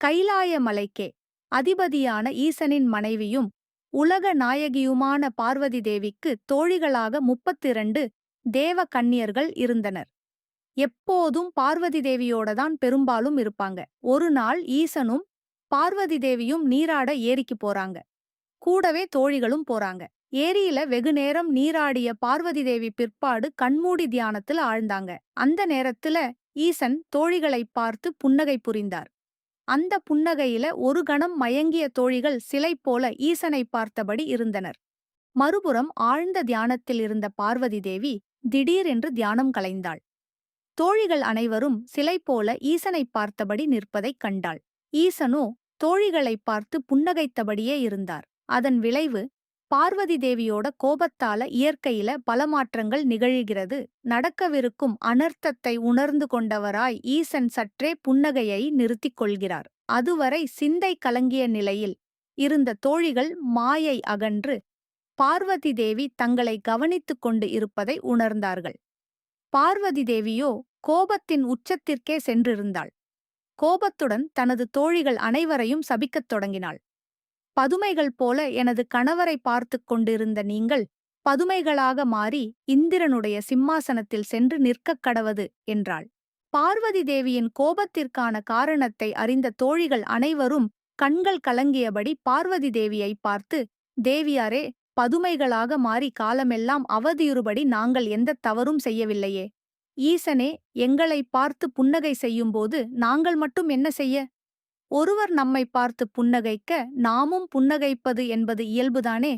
கைலாய மலைக்கே அதிபதியான ஈசனின் மனைவியும் உலக நாயகியுமான பார்வதி தேவிக்கு தோழிகளாக 32 தேவ கன்னியர்கள் இருந்தனர். எப்போதும் பார்வதி தேவியோட தான் பெரும்பாலும் இருப்பாங்க. ஒரு நாள் ஈசனும் பார்வதி தேவியும் நீராட ஏரிக்கு போறாங்க. கூடவே தோழிகளும் போறாங்க. ஏரியில வெகுநேரம் நீராடிய பார்வதி தேவி பிற்பாடு கண்மூடி தியானத்துல ஆழ்ந்தாங்க. அந்த நேரத்துல ஈசன் தோழிகளைப் பார்த்து புன்னகை புரிந்தார். அந்த புன்னகையில ஒரு கணம் மயங்கிய தோழிகள் சிலை போல ஈசனை பார்த்தபடி இருந்தனர். மறுபுறம் ஆழ்ந்த தியானத்தில் இருந்த பார்வதி தேவி திடீரென்று தியானம் கலைந்தாள். தோழிகள் அனைவரும் சிலை போல ஈசனைப் பார்த்தபடி நிற்பதைக் கண்டாள். ஈசனோ தோழிகளைப் பார்த்து புன்னகைத்தபடியே இருந்தார். அதன் விளைவு பார்வதி தேவியோட கோபத்தால இயற்கையில பல மாற்றங்கள் நிகழ்கிறது. நடக்கவிருக்கும் அனர்த்தத்தை உணர்ந்து கொண்டவராய் ஈசன் சற்றே புன்னகையை நிறுத்திக் கொள்கிறார். அதுவரை சிந்தை கலங்கிய நிலையில் இருந்த தோழிகள் மாயை அகன்று பார்வதி தேவி தங்களை கவனித்துக் கொண்டு இருப்பதை உணர்ந்தார்கள். பார்வதி தேவியோ கோபத்தின் உச்சத்திற்கே சென்றிருந்தாள். கோபத்துடன் தனது தோழிகள் அனைவரையும் சபிக்கத் தொடங்கினாள். பதுமைகள் போல எனது கணவரை பார்த்துக் கொண்டிருந்த நீங்கள் பதுமைகளாக மாறி இந்திரனுடைய சிம்மாசனத்தில் சென்று நிற்கக் கடவது என்றாள். பார்வதி தேவியின் கோபத்திற்கான காரணத்தை அறிந்த தோழிகள் அனைவரும் கண்கள் கலங்கியபடி பார்வதி தேவியை பார்த்து, தேவியாரே, பதுமைகளாக மாறி காலமெல்லாம் அவதியுறுபடி நாங்கள் எந்த தவறும் செய்யவில்லையே. ஈசனே, எங்களை பார்த்து புன்னகை செய்யும்போது நாங்கள் மட்டும் என்ன செய்ய? ஒருவர் நம்மை பார்த்து புன்னகைக்க நாமும் புன்னகைப்பது என்பது இயல்புதானே.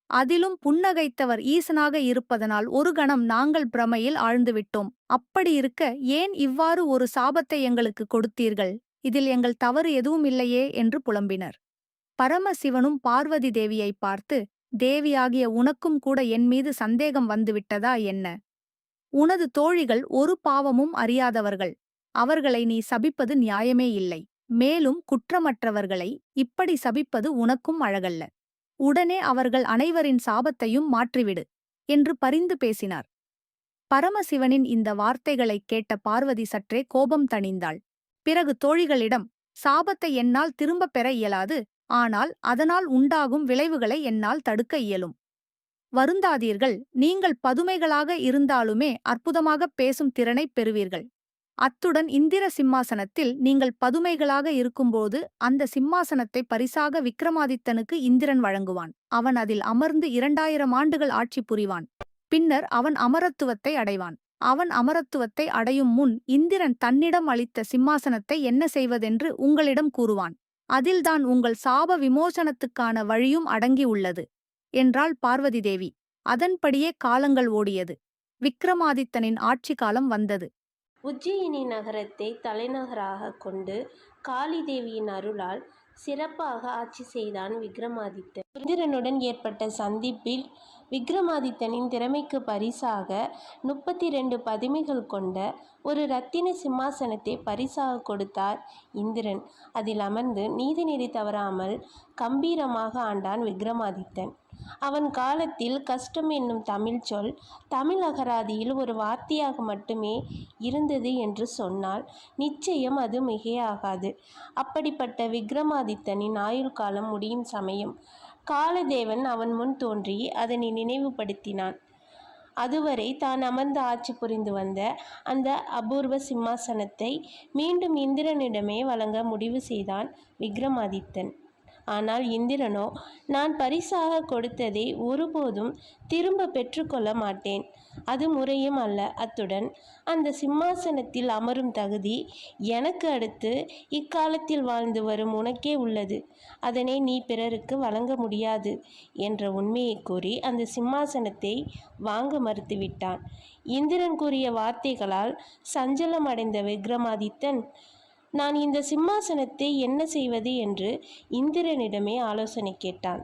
அதிலும் புன்னகைத்தவர் ஈசனாக இருப்பதனால் ஒரு கணம் நாங்கள் பிரமையில் ஆழ்ந்துவிட்டோம். அப்படி இருக்க ஏன் இவ்வாறு ஒரு சாபத்தை எங்களுக்கு கொடுத்தீர்கள்? இதில் எங்கள் தவறு எதுவும் இல்லையே என்று புலம்பினர். பரமசிவனும் பார்வதி தேவியை பார்த்து, தேவியாகிய உனக்கும் கூட என் மீது சந்தேகம் வந்துவிட்டதா என்ன? உனது தோழிகள் ஒரு பாவமும் அறியாதவர்கள். அவர்களை நீ சபிப்பது நியாயமே இல்லை. மேலும் குற்றமற்றவர்களை இப்படி சபிப்பது உனக்கும் அழகல்ல. உடனே அவர்கள் அனைவரின் சாபத்தையும் மாற்றிவிடு என்று பரிந்து பேசினார். பரமசிவனின் இந்த வார்த்தைகளைக் கேட்ட பார்வதி சற்றே கோபம் தணிந்தாள். பிறகு தோழிகளிடம், சாபத்தை என்னால் திரும்பப் பெற இயலாது. ஆனால் அதனால் உண்டாகும் விளைவுகளை என்னால் தடுக்க இயலும். வருந்தாதீர்கள். நீங்கள் பதுமைகளாக இருந்தாலுமே அற்புதமாகப் பேசும் திறனைப் பெறுவீர்கள். அத்துடன் இந்திர சிம்மாசனத்தில் நீங்கள் பதுமைகளாக இருக்கும்போது அந்த சிம்மாசனத்தை பரிசாக விக்ரமாதித்தனுக்கு இந்திரன் வழங்குவான். அவன் அதில் அமர்ந்து 2000 ஆண்டுகள் ஆட்சி புரிவான். பின்னர் அவன் அமரத்துவத்தை அடைவான். அவன் அமரத்துவத்தை அடையும் முன் இந்திரன் தன்னிடம் அளித்த சிம்மாசனத்தை என்ன செய்வதென்று உங்களிடம் கூறுவான். அதில்தான் உங்கள் சாப விமோசனத்துக்கான வழியும் அடங்கியுள்ளது என்றாள் பார்வதி தேவி. அதன்படியே காலங்கள் ஓடியது. விக்ரமாதித்தனின் ஆட்சி காலம் வந்தது. உஜ்ஜயினி நகரத்தை தலைநகராக கொண்டு காளி தேவியின் அருளால் சிறப்பாக ஆட்சி செய்தான் விக்ரமாதித்தன். இந்திரனுடன் ஏற்பட்ட சந்திப்பில் விக்ரமாதித்தனின் திறமைக்கு பரிசாக 32 பதுமைகள் கொண்ட ஒரு இரத்தின சிம்மாசனத்தை பரிசாக கொடுத்தார் இந்திரன். அதில் அமர்ந்து நீதிநெறி தவறாமல் கம்பீரமாக ஆண்டான் விக்ரமாதித்தன். அவன் காலத்தில் கஷ்டம் என்னும் தமிழ் சொல் தமிழ் அகராதியில் ஒரு வார்த்தையாக மட்டுமே இருந்தது என்று சொன்னால் நிச்சயம் அது மிகையாகாது. அப்படிப்பட்ட விக்ரமாதித்தனின் ஆயுள் காலம் முடியும் சமயம் காலதேவன் அவன் முன் தோன்றி அதனை நினைவுபடுத்தினான். அதுவரை தான் அமர்ந்து ஆட்சி புரிந்து வந்த அந்த அபூர்வ சிம்மாசனத்தை மீண்டும் இந்திரனிடமே வழங்க முடிவு செய்தான் விக்ரமாதித்தன். ஆனால் இந்திரனோ, நான் பரிசாக கொடுத்ததை ஒருபோதும் திரும்ப பெற்றுக்கொள்ள மாட்டேன். அது முறையும் அல்ல. அத்துடன் அந்த சிம்மாசனத்தில் அமரும் தகுதி எனக்கு அடுத்து இக்காலத்தில் வாழ்ந்து வரும் உனக்கே உள்ளது. அதனை நீ பிறருக்கு வழங்க முடியாது என்ற உண்மையை கூறி அந்த சிம்மாசனத்தை வாங்க மறுத்துவிட்டான். இந்திரன் கூறிய வார்த்தைகளால் சஞ்சலம் அடைந்த விக்ரமாதித்தன், நான் இந்த சிம்மாசனத்தை என்ன செய்வது என்று இந்திரனிடமே ஆலோசனை கேட்டான்.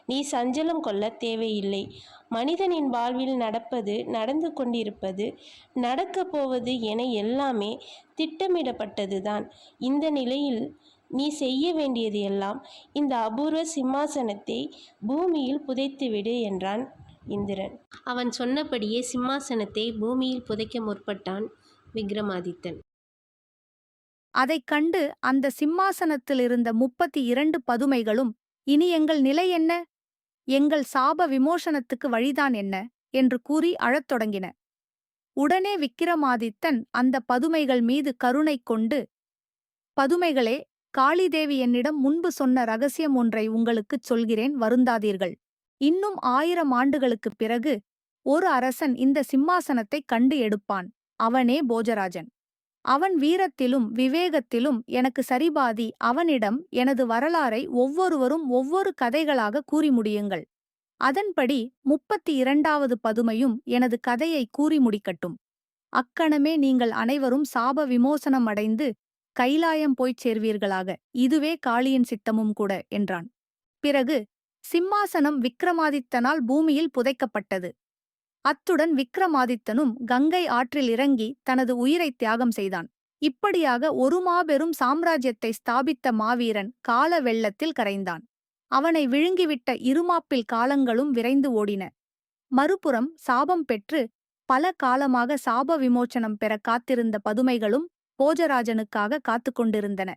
நீ சஞ்சலம் கொள்ள தேவையில்லை. மனிதனின் வாழ்வில் நடப்பது, நடந்து கொண்டிருப்பது, நடக்கப் போவது என எல்லாமே திட்டமிடப்பட்டதுதான். இந்த நிலையில் நீ செய்ய வேண்டியது எல்லாம் இந்த அபூர்வ சிம்மாசனத்தை பூமியில் புதைத்துவிடு என்றான் இந்திரன். அவன் சொன்னபடியே சிம்மாசனத்தை பூமியில் புதைக்க முற்பட்டான் விக்ரமாதித்தன். அதைக் கண்டு அந்த சிம்மாசனத்திலிருந்த 32 பதுமைகளும், இனி எங்கள் நிலை என்ன? எங்கள் சாப விமோசனத்துக்கு வழிதான் என்ன? என்று கூறி அழத் தொடங்கின. உடனே விக்கிரமாதித்தன் அந்த பதுமைகள் மீது கருணை கொண்டு, பதுமைகளே, காளிதேவி என்னிடம் முன்பு சொன்ன ரகசியம் ஒன்றை உங்களுக்குச் சொல்கிறேன், வருந்தாதீர்கள். இன்னும் 1000 ஆண்டுகளுக்குப் பிறகு ஒரு அரசன் இந்த சிம்மாசனத்தைக் கண்டு எடுப்பான். அவனே போஜராஜன். அவன் வீரத்திலும் விவேகத்திலும் எனக்கு சரிபாதி. அவனிடம் எனது வரலாறை ஒவ்வொருவரும் ஒவ்வொரு கதைகளாக கூறி முடியுங்கள். அதன்படி 32வது பதுமையும் எனது கதையை கூறி முடிக்கட்டும். அக்கணமே நீங்கள் அனைவரும் சாப விமோசனம் அடைந்து கைலாயம் போய்ச் சேர்வீர்களாக. இதுவே காளியின் சித்தமும் கூட என்றான். பிறகு சிம்மாசனம் விக்கிரமாதித்தனால் பூமியில் புதைக்கப்பட்டது. அத்துடன் விக்கிரமாதித்தனும் கங்கை ஆற்றில் இறங்கி தனது உயிரை தியாகம் செய்தான். இப்படியாக ஒரு மாபெரும் சாம்ராஜ்யத்தை ஸ்தாபித்த மாவீரன் கால வெள்ளத்தில் கரைந்தான். அவனை விழுங்கிவிட்ட இருமாப்பில் காலங்களும் விரைந்து ஓடின. மறுபுறம் சாபம் பெற்று பல காலமாக சாப விமோச்சனம் பெற காத்திருந்த பதுமைகளும் போஜராஜனுக்காக காத்துக் கொண்டிருந்தன.